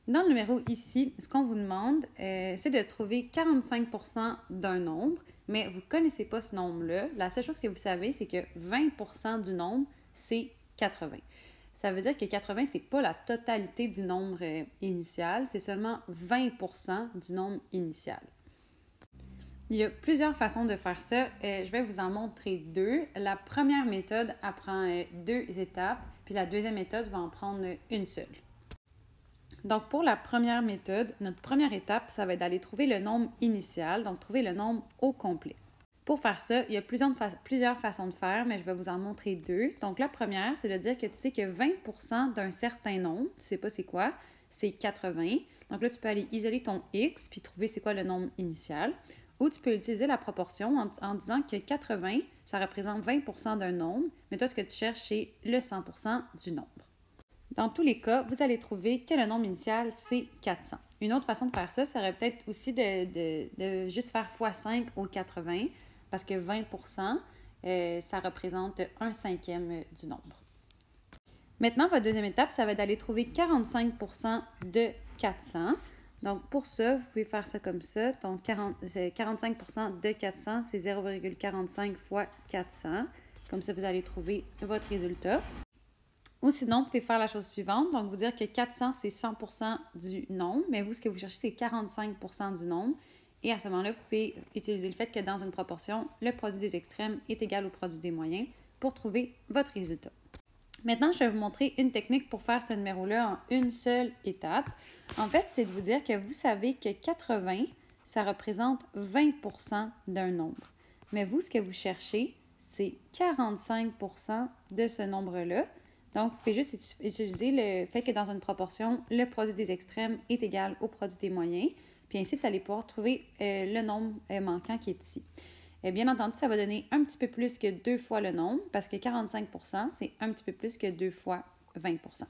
Dans le numéro ici, ce qu'on vous demande, c'est de trouver 45% d'un nombre, mais vous ne connaissez pas ce nombre-là. La seule chose que vous savez, c'est que 20% du nombre, c'est 80. Ça veut dire que 80, ce n'est pas la totalité du nombre initial, c'est seulement 20% du nombre initial. Il y a plusieurs façons de faire ça. Je vais vous en montrer deux. La première méthode apprend deux étapes, puis la deuxième méthode va en prendre une seule. Donc, pour la première méthode, notre première étape, ça va être d'aller trouver le nombre initial, donc trouver le nombre au complet. Pour faire ça, il y a plusieurs façons de faire, mais je vais vous en montrer deux. Donc, la première, c'est de dire que tu sais que 20% d'un certain nombre, tu ne sais pas c'est quoi, c'est 80. Donc là, tu peux aller isoler ton x puis trouver c'est quoi le nombre initial. Ou tu peux utiliser la proportion en disant que 80, ça représente 20% d'un nombre, mais toi, ce que tu cherches, c'est le 100% du nombre. Dans tous les cas, vous allez trouver que le nombre initial, c'est 400. Une autre façon de faire ça serait peut-être aussi de juste faire x5 au 80, parce que 20%, ça représente 1/5 du nombre. Maintenant, votre deuxième étape, ça va être d'aller trouver 45% de 400. Donc, pour ça, vous pouvez faire ça comme ça. Donc, 45% de 400, c'est 0,45 fois 400. Comme ça, vous allez trouver votre résultat. Ou sinon, vous pouvez faire la chose suivante. Donc, vous dire que 400, c'est 100% du nombre, mais vous, ce que vous cherchez, c'est 45% du nombre. Et à ce moment-là, vous pouvez utiliser le fait que dans une proportion, le produit des extrêmes est égal au produit des moyens pour trouver votre résultat. Maintenant, je vais vous montrer une technique pour faire ce numéro-là en une seule étape. En fait, c'est de vous dire que vous savez que 80, ça représente 20% d'un nombre. Mais vous, ce que vous cherchez, c'est 45% de ce nombre-là. Donc, vous pouvez juste utiliser le fait que dans une proportion, le produit des extrêmes est égal au produit des moyens. Puis ainsi, vous allez pouvoir trouver le nombre manquant qui est ici. Bien entendu, ça va donner un petit peu plus que 2 fois le nombre parce que 45%, c'est un petit peu plus que 2 fois 20%.